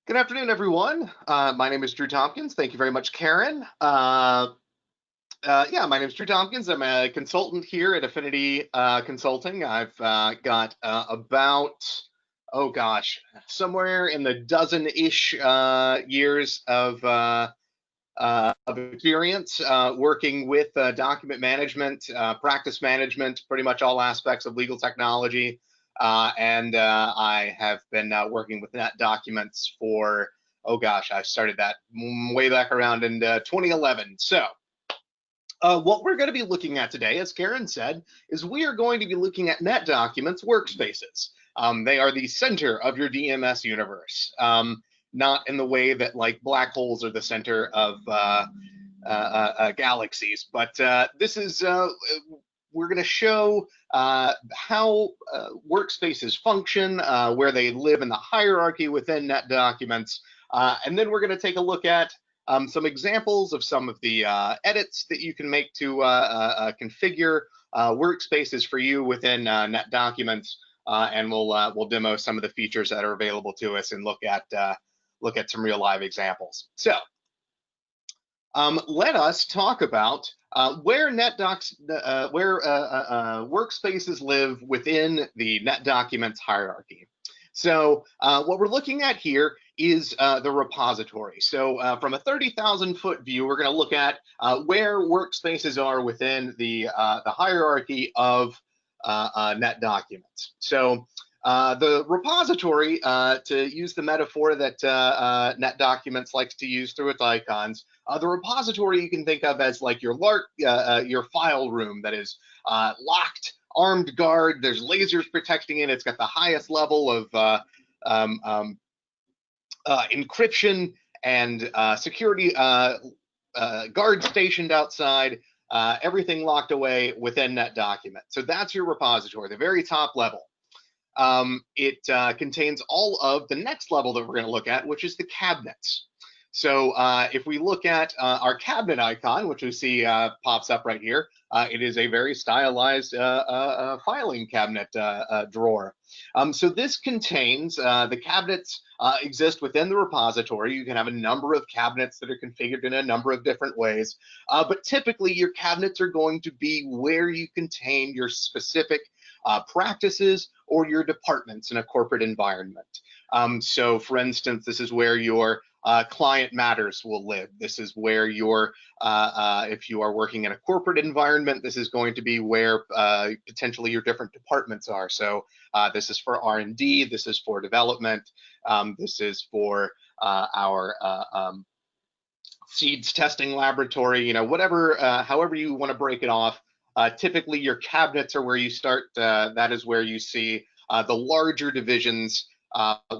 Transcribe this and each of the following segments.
Good afternoon, everyone. My name is Drew Tompkins. Thank you very much, Karen. Yeah, my name is Drew Tompkins. I'm a consultant here at Affinity Consulting. I've got oh gosh, somewhere in the dozen-ish years of experience working with document management, practice management, pretty much all aspects of legal technology. And I have been working with NetDocuments for, oh gosh, I started that way back around in 2011. So what we're going to be looking at today, as Karen said, is we are going to be looking at NetDocuments Workspaces. They are the center of your DMS universe, not in the way that like black holes are the center of galaxies, but this is we're going to show how workspaces function, where they live in the hierarchy within NetDocuments, and then we're going to take a look at some examples of some of the edits that you can make to configure workspaces for you within NetDocuments, and we'll demo some of the features that are available to us and look at some real live examples. So let us talk about where workspaces live within the NetDocuments hierarchy. So what we're looking at here is the repository. So from a 30,000-foot view, we're going to look at where workspaces are within the hierarchy of NetDocuments. So the repository, to use the metaphor that NetDocuments likes to use through its icons, the repository you can think of as like your file room that is locked, armed guard. There's lasers protecting it. It's got the highest level of encryption and security guards stationed outside. Everything locked away within NetDocuments. So that's your repository, the very top level. It contains all of the next level that we're going to look at, which is the cabinets. So if we look at our cabinet icon, which we see pops up right here, it is a very stylized filing cabinet drawer. So this contains the cabinets exist within the repository. You can have a number of cabinets that are configured in a number of different ways, but typically your cabinets are going to be where you contain your specific practices or your departments in a corporate environment. So for instance, this is where your client matters will live. This is where your, if you are working in a corporate environment, this is going to be where potentially your different departments are. So this is for R&D, this is for development, this is for our seeds testing laboratory, whatever, however you want to break it off. Typically your cabinets are where you start. That is where you see the larger divisions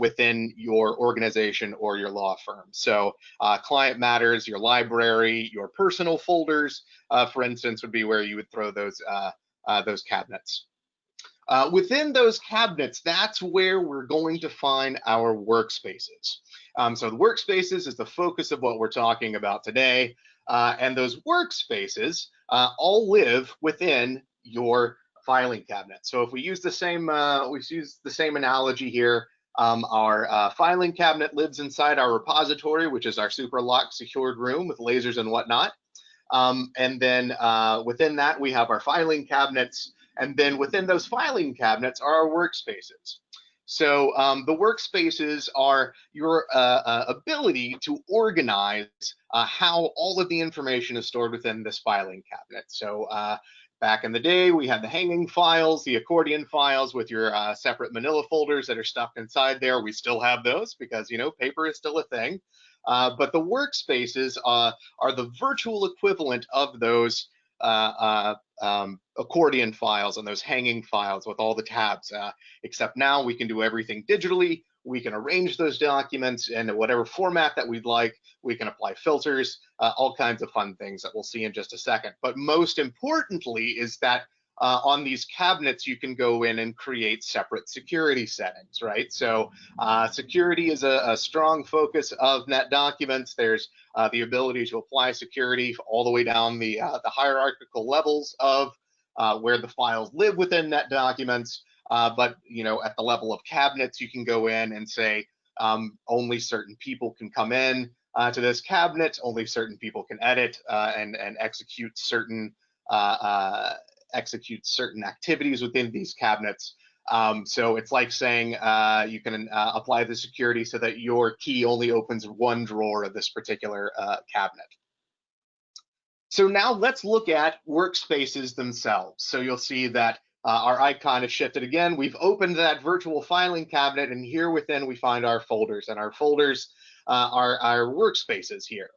within your organization or your law firm. So client matters, your library, your personal folders, for instance, would be where you would throw those cabinets. Within those cabinets, that's where we're going to find our workspaces. So the workspaces is the focus of what we're talking about today. And those workspaces all live within your filing cabinet. So if we use the same analogy here, our filing cabinet lives inside our repository, which is our super locked, secured room with lasers and whatnot. And then within that, we have our filing cabinets. And then within those filing cabinets are our workspaces. So the workspaces are your ability to organize how all of the information is stored within this filing cabinet. So back in the day, we had the hanging files, the accordion files with your separate manila folders that are stuffed inside there. We still have those because, paper is still a thing. But the workspaces are the virtual equivalent of those accordion files and those hanging files with all the tabs, except now we can do everything digitally. We can arrange those documents in whatever format that we'd like. We can apply filters, all kinds of fun things that we'll see in just a second. But most importantly is that on these cabinets, you can go in and create separate security settings, right? So security is a strong focus of NetDocuments. There's the ability to apply security all the way down the hierarchical levels of where the files live within NetDocuments. But at the level of cabinets, you can go in and say, Only certain people can come in to this cabinet. Only certain people can edit and execute certain activities within these cabinets. So it's like saying you can apply the security so that your key only opens one drawer of this particular cabinet. So now let's look at workspaces themselves. So you'll see that our icon has shifted again. We've opened that virtual filing cabinet, and here within we find our folders, and our folders are our workspaces here.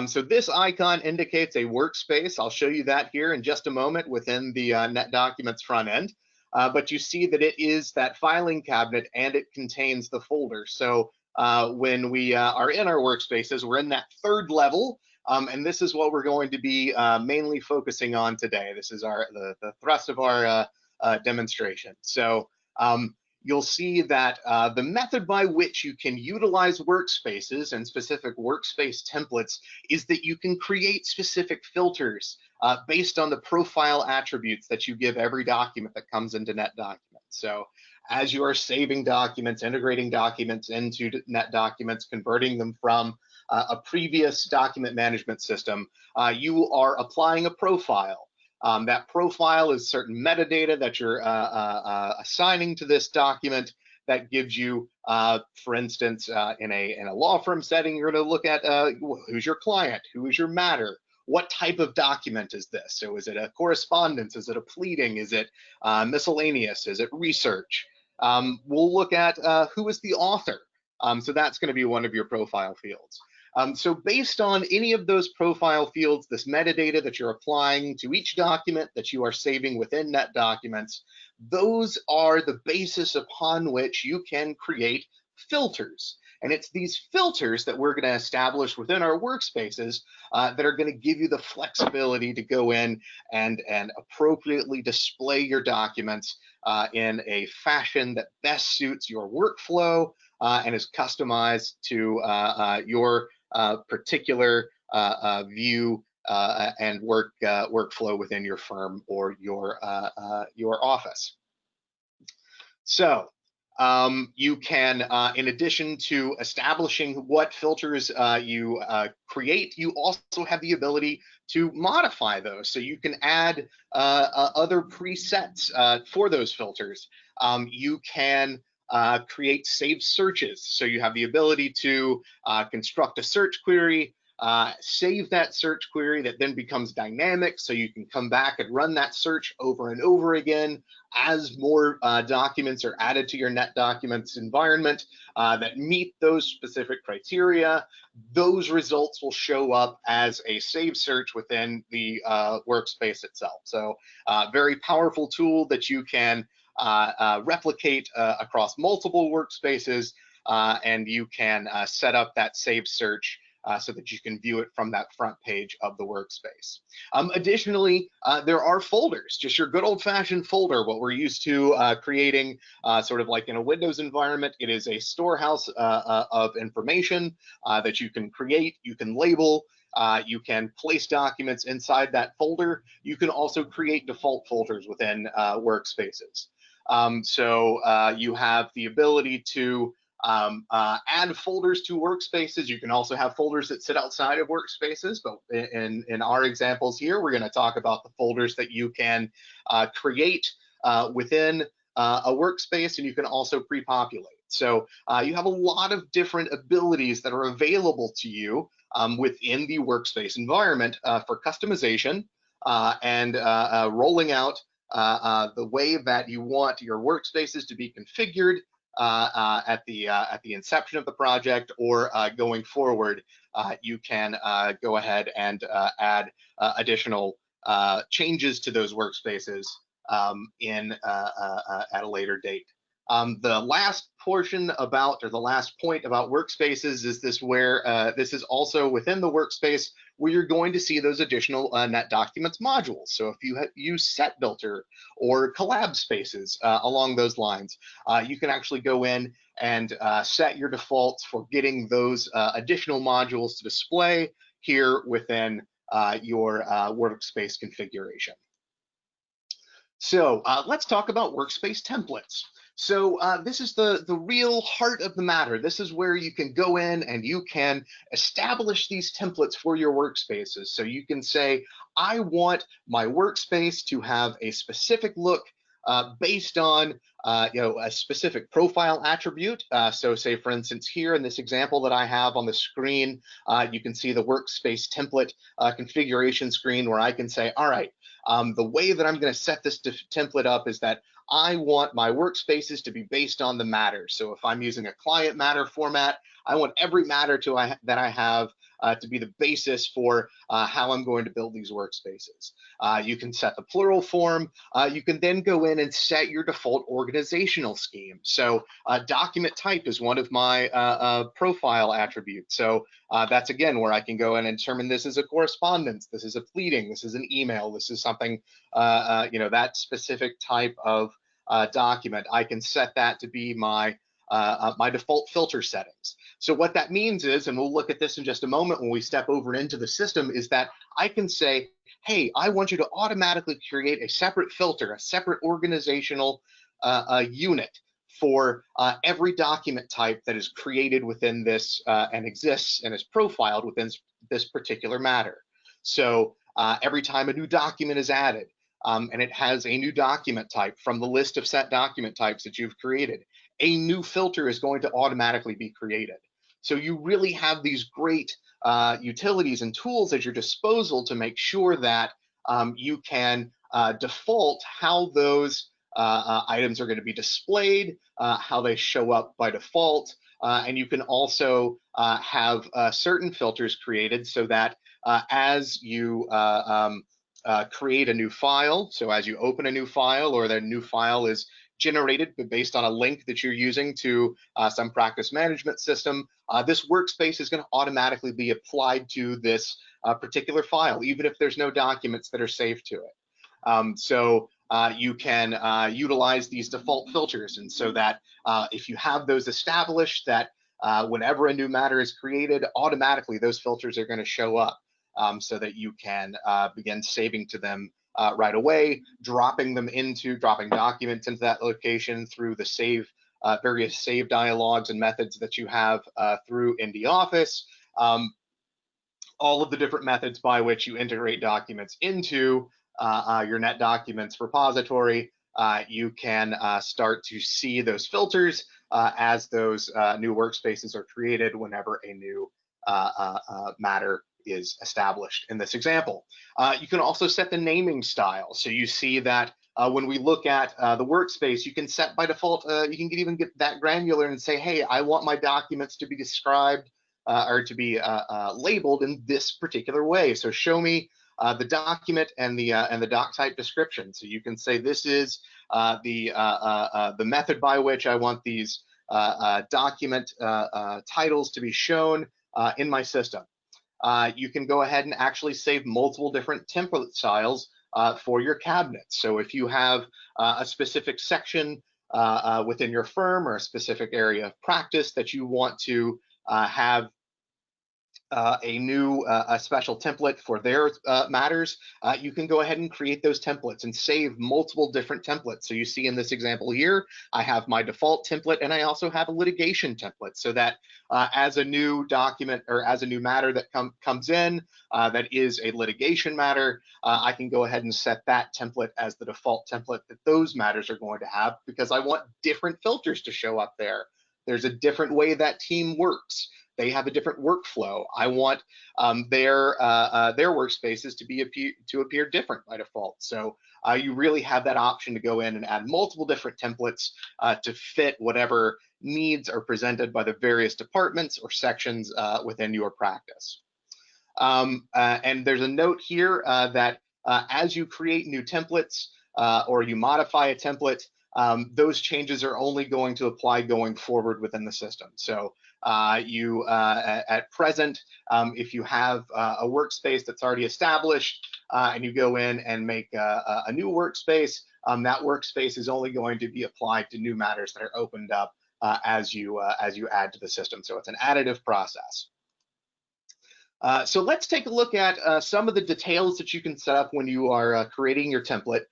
So this icon indicates a workspace. I'll show you that here in just a moment within the NetDocuments front end. But you see that it is that filing cabinet and it contains the folder. So when we are in our workspaces, we're in that third level. And this is what we're going to be mainly focusing on today. This is the thrust of our demonstration. So you'll see that the method by which you can utilize workspaces and specific workspace templates is that you can create specific filters based on the profile attributes that you give every document that comes into NetDocuments. So as you are saving documents, integrating documents into NetDocuments, converting them from a previous document management system, you are applying a profile. That profile is certain metadata that you're assigning to this document that gives you, for instance, in a law firm setting, you're going to look at who's your client, who is your matter, what type of document is this? So is it a correspondence? Is it a pleading? Is it miscellaneous? Is it research? We'll look at who is the author. So that's going to be one of your profile fields. So based on any of those profile fields, this metadata that you're applying to each document that you are saving within NetDocuments, those are the basis upon which you can create filters. And it's these filters that we're going to establish within our workspaces that are going to give you the flexibility to go in and appropriately display your documents in a fashion that best suits your workflow and is customized to your particular view and workflow within your firm or your office. So you can, in addition to establishing what filters you create, you also have the ability to modify those. So you can add other presets for those filters. You can create saved searches. So you have the ability to construct a search query, save that search query that then becomes dynamic, so you can come back and run that search over and over again as more documents are added to your NetDocuments environment that meet those specific criteria. Those results will show up as a saved search within the workspace itself. So very powerful tool that you can replicate across multiple workspaces, and you can set up that saved search so that you can view it from that front page of the workspace. Additionally, there are folders, just your good old-fashioned folder, what we're used to creating sort of like in a Windows environment. It is a storehouse of information that you can create, you can label, you can place documents inside that folder. You can also create default folders within workspaces. So you have the ability to add folders to workspaces. You can also have folders that sit outside of workspaces, but in our examples here, we're going to talk about the folders that you can create within a workspace, and you can also pre-populate. So you have a lot of different abilities that are available to you within the workspace environment for customization and rolling out the way that you want your workspaces to be configured at the inception of the project, or going forward. You can go ahead and add additional changes to those workspaces at a later date. The last portion about, or the last point about workspaces is this, where this is also within the workspace where you're going to see those additional NetDocuments modules. So if you use Set Builder or collab spaces along those lines, you can actually go in and set your defaults for getting those additional modules to display here within your workspace configuration. So let's talk about workspace templates. So this is the real heart of the matter. This is where you can go in and you can establish these templates for your workspaces. So you can say, I want my workspace to have a specific look based on a specific profile attribute. So say, for instance, here in this example that I have on the screen, you can see the workspace template configuration screen where I can say, all right, the way that I'm going to set this template up is that I want my workspaces to be based on the matter. So if I'm using a client matter format, I want every matter that I have to be the basis for how I'm going to build these workspaces. You can set the plural form. You can then go in and set your default organizational scheme. So document type is one of my profile attributes. So that's again where I can go in and determine this is a correspondence, this is a pleading, this is an email, this is something, that specific type of document. I can set that to be my my default filter settings. So what that means is, and we'll look at this in just a moment when we step over into the system, is that I can say, hey, I want you to automatically create a separate filter, a separate organizational unit for every document type that is created within this and exists and is profiled within this particular matter. So every time a new document is added, and it has a new document type from the list of set document types that you've created, a new filter is going to automatically be created. So you really have these great utilities and tools at your disposal to make sure that you can default how those items are going to be displayed, how they show up by default, and you can also have certain filters created so that as you create a new file, so as you open a new file or that new file is generated based on a link that you're using to some practice management system, this workspace is going to automatically be applied to this particular file, even if there's no documents that are saved to it. So you can utilize these default filters, and so that if you have those established, that whenever a new matter is created, automatically those filters are going to show up, so that you can begin saving to them right away, dropping documents into that location through the various save dialogues and methods that you have through Indie Office. All of the different methods by which you integrate documents into your NetDocuments repository, you can start to see those filters as those new workspaces are created whenever a new matter is established in this example. You can also set the naming style. So you see that when we look at the workspace, you can set by default, you can even get that granular and say, hey, I want my documents to be described or to be labeled in this particular way. So show me the document and the doc type description. So you can say this is the method by which I want these document titles to be shown in my system. You can go ahead and actually save multiple different template styles for your cabinets. So if you have a specific section within your firm or a specific area of practice that you want to have a special template for their matters, you can go ahead and create those templates and save multiple different templates. So you see in this example here, I have my default template and I also have a litigation template, so that as a new document or as a new matter that comes in that is a litigation matter, I can go ahead and set that template as the default template that those matters are going to have, because I want different filters to show up there. There's a different way that team works. They have a different workflow. I want their workspaces to appear different by default. So you really have that option to go in and add multiple different templates to fit whatever needs are presented by the various departments or sections within your practice. And there's a note here that as you create new templates or you modify a template, those changes are only going to apply going forward within the system. So at present, if you have a workspace that's already established and you go in and make a new workspace, that workspace is only going to be applied to new matters that are opened up as you add to the system. So it's an additive process. So let's take a look at some of the details that you can set up when you are creating your template.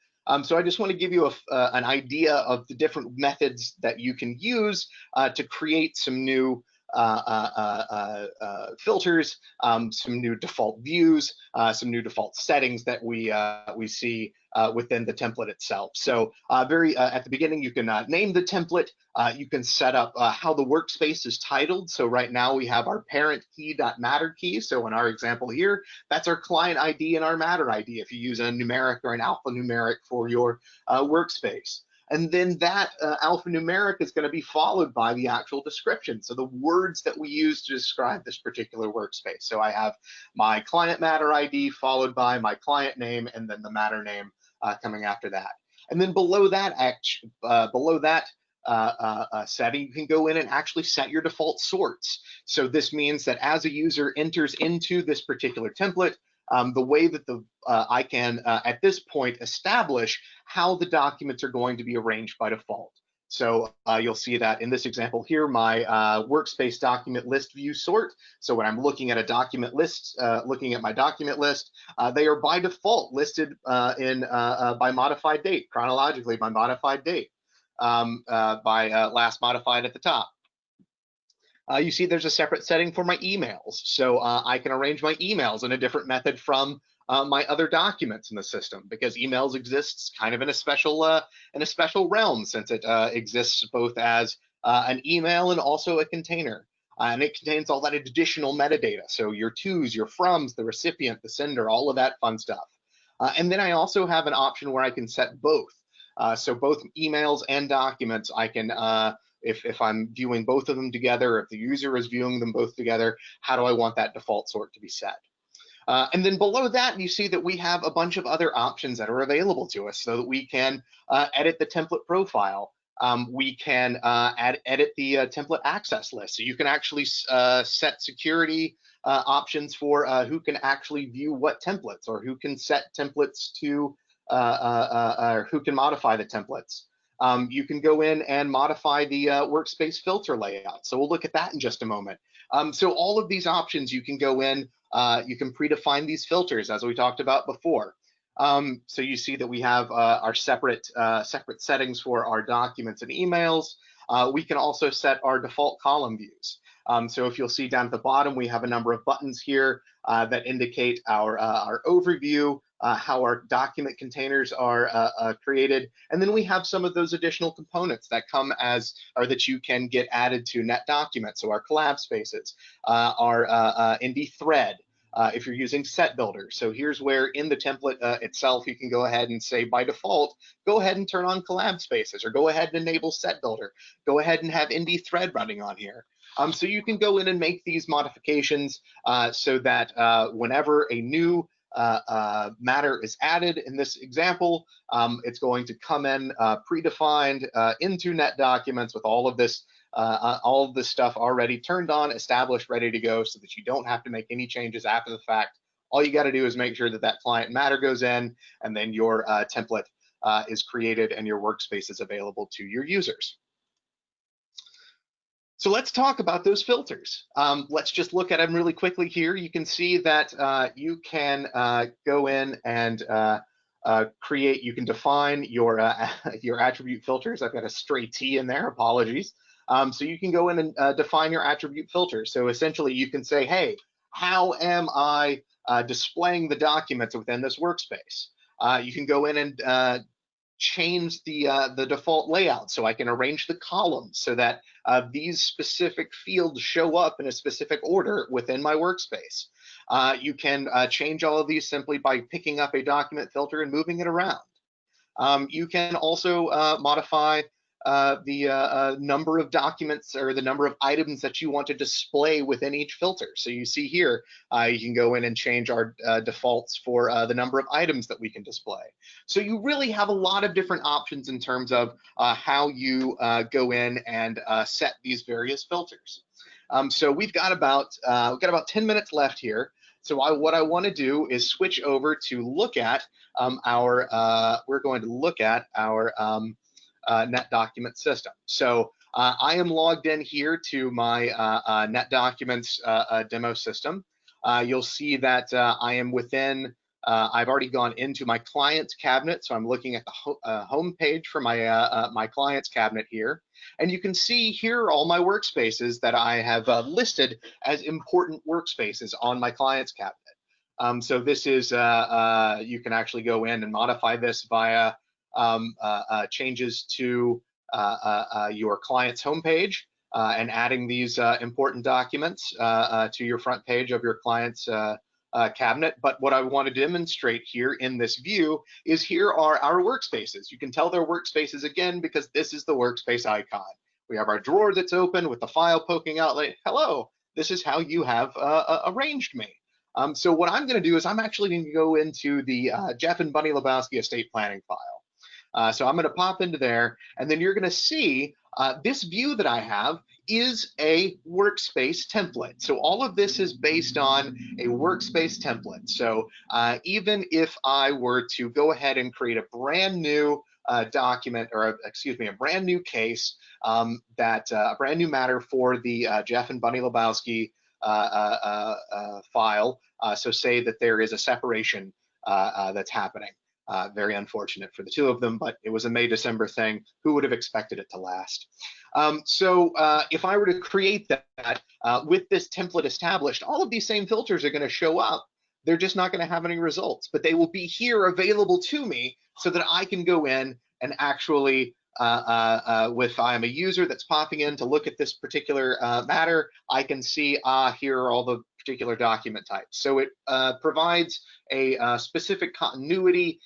So I just want to give you an idea of the different methods that you can use to create some new filters, some new default views, some new default settings that we see within the template itself. So at the beginning, you can name the template. You can set up how the workspace is titled. So right now we have our parent key.matter key. So in our example here, that's our client ID and our matter ID if you use a numeric or an alphanumeric for your workspace. And then that alphanumeric is going to be followed by the actual description. So the words that we use to describe this particular workspace. So I have my client matter ID followed by my client name and then the matter name coming after that. And then below that, setting, you can go in and actually set your default sorts. So this means that as a user enters into this particular template, the way that I can, at this point, establish how the documents are going to be arranged by default. So you'll see that in this example here, my workspace document list view sort. So when I'm looking at a document list, looking at my document list, they are by default listed by modified date, chronologically by modified date, by last modified at the top. You see there's a separate setting for my emails. So I can arrange my emails in a different method from my other documents in the system, because emails exists kind of in a special realm, since it exists both as an email and also a container. And it contains all that additional metadata. So your tos, your froms, the recipient, the sender, all of that fun stuff. And then I also have an option where I can set both. So both emails and documents, I can if I'm viewing both of them together, if the user is viewing them both together, how do I want that default sort to be set? And then below that, you see that we have a bunch of other options that are available to us so that we can edit the template profile. We can edit the template access list. So you can actually set security options for who can actually view what templates, or who can set templates to, or who can modify the templates. You can go in and modify the workspace filter layout. So we'll look at that in just a moment. So all of these options, you can go in, you can predefine these filters as we talked about before. So you see that we have our separate settings for our documents and emails. We can also set our default column views. So if you'll see down at the bottom, we have a number of buttons here that indicate our overview, how our document containers are created. And then we have some of those additional components that come as, or that you can get added to NetDocuments. So our collab spaces, our ND thread, if you're using set builder. So here's where in the template itself, you can go ahead and say by default, go ahead and turn on collab spaces, or go ahead and enable set builder. Go ahead and have ND thread running on here. So you can go in and make these modifications so that whenever a new matter is added in this example, it's going to come in predefined into NetDocuments with all of this stuff already turned on, established, ready to go, so that you don't have to make any changes after the fact. All you got to do is make sure that that client matter goes in, and then your template is created and your workspace is available to your users. So let's talk about those filters. Let's just look at them really quickly here. You can see that you can go in and you can define your attribute filters. I've got a stray T in there, apologies. So you can go in and define your attribute filters. So essentially you can say, hey, how am I displaying the documents within this workspace? You can go in and change the default layout, so I can arrange the columns so that these specific fields show up in a specific order within my workspace. You can change all of these simply by picking up a document filter and moving it around. You can also modify the number of documents or the number of items that you want to display within each filter. So you see here, you can go in and change our defaults for the number of items that we can display. So you really have a lot of different options in terms of how you go in and set these various filters. So we've got about 10 minutes left here. So what I want to do is switch over to look at we're going to look at our NetDocument system. So I am logged in here to my NetDocuments demo system. You'll see that I am within I've already gone into my client's cabinet, so I'm looking at the home page for my my client's cabinet here, and you can see here all my workspaces that I have listed as important workspaces on my client's cabinet. So this is you can actually go in and modify this via changes to your client's homepage and adding these important documents to your front page of your client's cabinet. But what I want to demonstrate here in this view is here are our workspaces. You can tell they're workspaces again because this is the workspace icon. We have our drawer that's open with the file poking out like, hello, this is how you have arranged me. So what I'm going to do is I'm actually going to go into the Jeff and Bunny Lebowski estate planning file. So I'm going to pop into there, and then you're going to see this view that I have is a workspace template. So all of this is based on a workspace template. So even if I were to go ahead and create a brand new document, or excuse me, a brand new case, a brand new matter for the Jeff and Bunny Lebowski file. So say that there is a separation that's happening. Very unfortunate for the two of them, but it was a May-December thing. Who would have expected it to last? So if I were to create that with this template established, all of these same filters are going to show up. They're just not going to have any results, but they will be here available to me so that I can go in and actually, if I'm a user that's popping in to look at this particular matter, I can see, here are all the particular document types. So it provides a specific continuity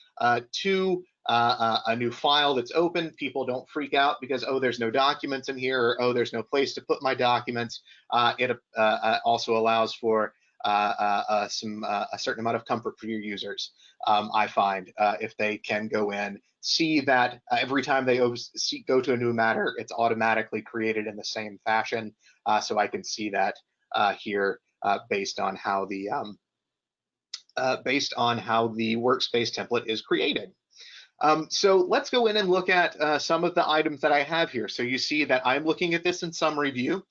to a new file that's open. People don't freak out because, oh, there's no documents in here, or oh, there's no place to put my documents. It also allows for a certain amount of comfort for your users. I find if they can go in, see that every time they go to a new matter, it's automatically created in the same fashion. So I can see that here based on how the workspace template is created. So let's go in and look at some of the items that I have here. So you see that I'm looking at this in summary view.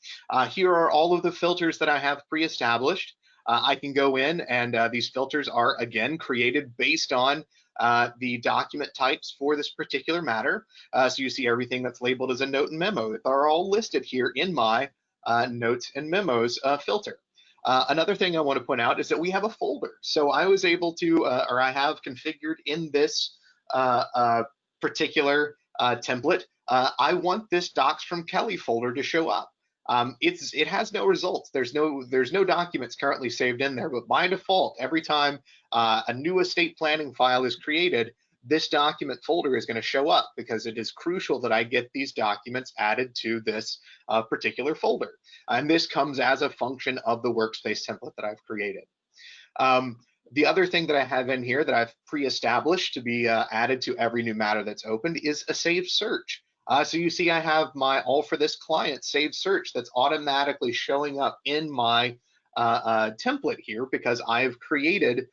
Here are all of the filters that I have pre-established. I can go in, and these filters are again created based on the document types for this particular matter. So you see everything that's labeled as a note and memo. They're all listed here in my notes and memos filter. Another thing I want to point out is that we have a folder. So I was able to, or I have configured in this particular template, I want this Docs from Kelly folder to show up. It has no results. There's no documents currently saved in there, but by default, every time a new estate planning file is created, this document folder is going to show up because it is crucial that I get these documents added to this particular folder. And this comes as a function of the workspace template that I've created. The other thing that I have in here that I've pre-established to be added to every new matter that's opened is a saved search. So you see I have my all for this client saved search that's automatically showing up in my template here because I've created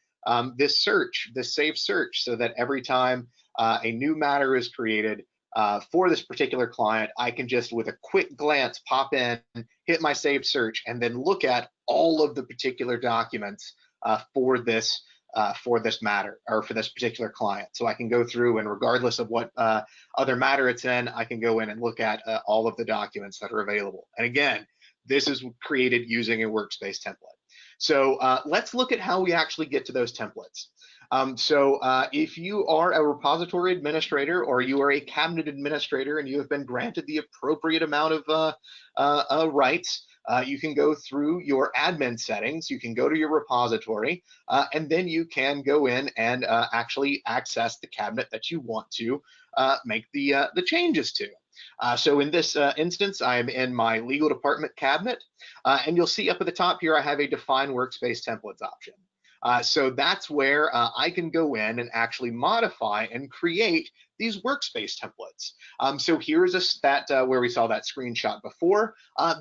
this search, this saved search, so that every time a new matter is created for this particular client, I can just with a quick glance pop in, hit my saved search, and then look at all of the particular documents for this matter or for this particular client. So I can go through, and regardless of what other matter it's in, I can go in and look at all of the documents that are available. And again, this is created using a workspace template. So let's look at how we actually get to those templates. So if you are a repository administrator or you are a cabinet administrator and you have been granted the appropriate amount of rights, you can go through your admin settings, you can go to your repository, and then you can go in and actually access the cabinet that you want to make the changes to. So in this instance, I'm in my legal department cabinet, and you'll see up at the top here, I have a define workspace templates option. So that's where I can go in and actually modify and create these workspace templates. So here's where we saw that screenshot before.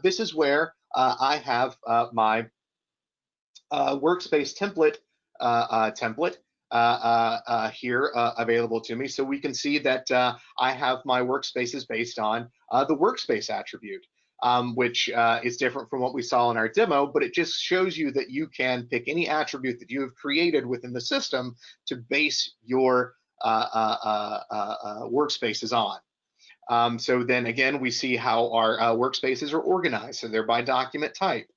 This is where I have my workspace template here available to me. So we can see that I have my workspaces based on the workspace attribute. which is different from what we saw in our demo, but it just shows you that you can pick any attribute that you have created within the system to base your workspaces on. So then again, we see how our workspaces are organized. So they're by document type.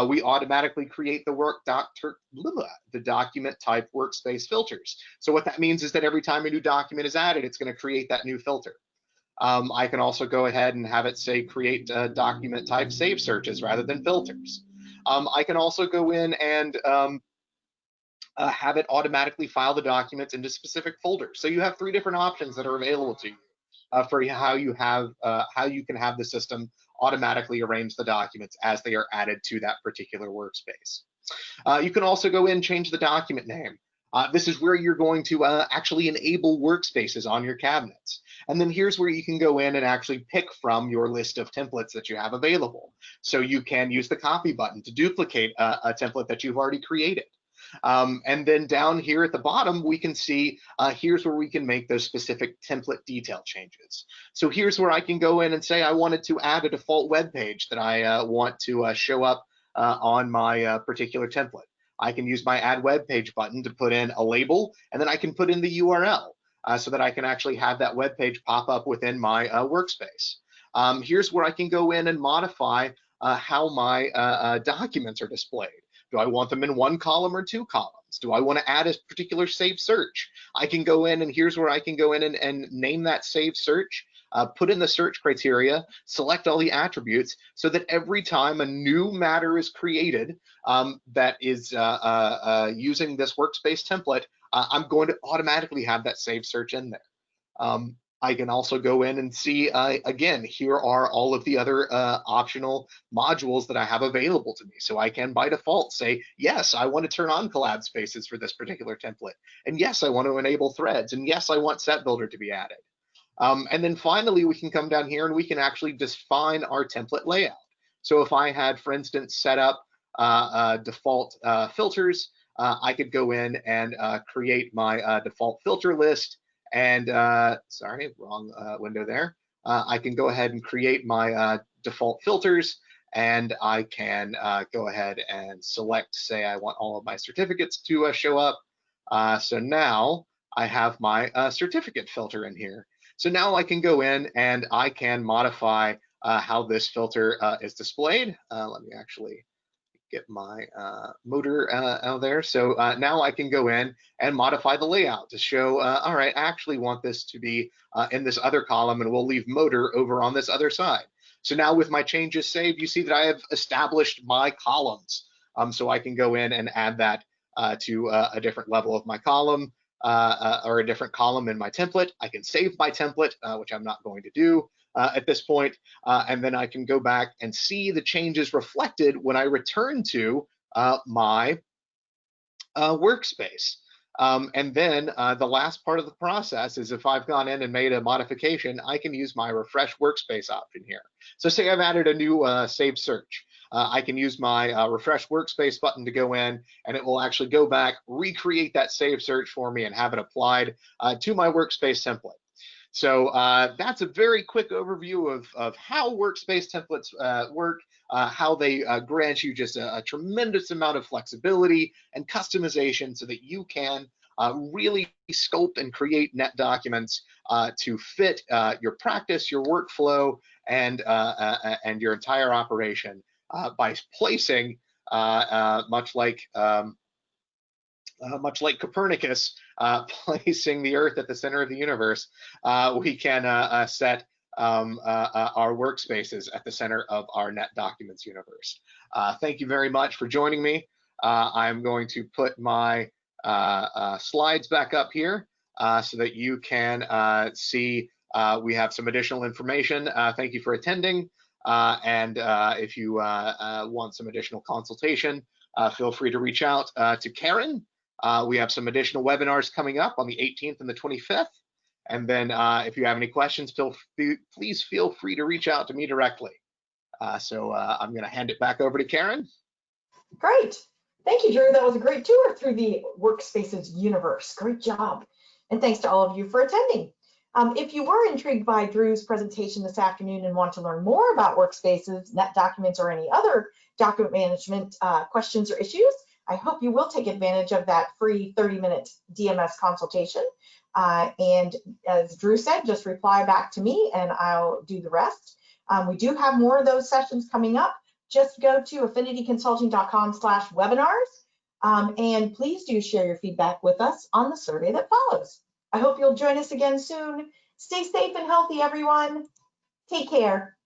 We automatically create the document type workspace filters. So what that means is that every time a new document is added, it's going to create that new filter. I can also go ahead and have it say create document type save searches rather than filters. I can also go in and have it automatically file the documents into specific folders. So you have 3 different options that are available to you for how you can have the system automatically arrange the documents as they are added to that particular workspace. You can also go in and change the document name. This is where you're going to actually enable workspaces on your cabinets. And then here's where you can go in and actually pick from your list of templates that you have available. So you can use the copy button to duplicate a template that you've already created. And then down here at the bottom, we can see here's where we can make those specific template detail changes. So here's where I can go in and say I wanted to add a default web page that I want to show up on my particular template. I can use my add web page button to put in a label, and then I can put in the URL so that I can actually have that web page pop up within my workspace. Here's where I can go in and modify how my documents are displayed. Do I want them in 1 column or 2 columns? Do I want to add a particular saved search? I can go in, and here's where I can go in and name that saved search, put in the search criteria, select all the attributes, so that every time a new matter is created that is using this workspace template, I'm going to automatically have that saved search in there. I can also go in and see, again, here are all of the other optional modules that I have available to me. So I can, by default, say, yes, I want to turn on collab spaces for this particular template. And yes, I want to enable threads. And yes, I want set builder to be added. And then finally, we can come down here and we can actually define our template layout. So if I had, for instance, set up default filters, I could go in and create my default filter list. And sorry, wrong window there. I can go ahead and create my default filters, and I can go ahead and select, say I want all of my certificates to show up. So now I have my certificate filter in here. So now I can go in and I can modify how this filter is displayed. Let me actually get my motor out there. So now I can go in and modify the layout to show, all right, I actually want this to be in this other column, and we'll leave motor over on this other side. So now with my changes saved, you see that I have established my columns. So I can go in and add that to a different level of my column or a different column in my template. I can save my template, which I'm not going to do at this point, and then I can go back and see the changes reflected when I return to my workspace. And then the last part of the process is if I've gone in and made a modification, I can use my refresh workspace option here. So say I've added a new saved search. I can use my refresh workspace button to go in, and it will actually go back, recreate that saved search for me, and have it applied to my workspace template. So that's a very quick overview of how workspace templates work, how they grant you just a tremendous amount of flexibility and customization so that you can really scope and create NetDocuments to fit your practice, your workflow, and your entire operation by placing, much like Copernicus placing the Earth at the center of the universe, we can set our workspaces at the center of our NetDocuments universe. Thank you very much for joining me. I'm going to put my slides back up here so that you can see we have some additional information. Thank you for attending. And if you want some additional consultation, feel free to reach out to Karen. We have some additional webinars coming up on the 18th and the 25th. And then if you have any questions, please feel free to reach out to me directly. So I'm going to hand it back over to Karen. Great. Thank you, Drew. That was a great tour through the Workspaces universe. Great job. And thanks to all of you for attending. If you were intrigued by Drew's presentation this afternoon and want to learn more about Workspaces, NetDocuments, or any other document management questions or issues, I hope you will take advantage of that free 30-minute DMS consultation. And as Drew said, just reply back to me and I'll do the rest. We do have more of those sessions coming up. Just go to affinityconsulting.com/webinars, and please do share your feedback with us on the survey that follows. I hope you'll join us again soon. Stay safe and healthy, everyone. Take care.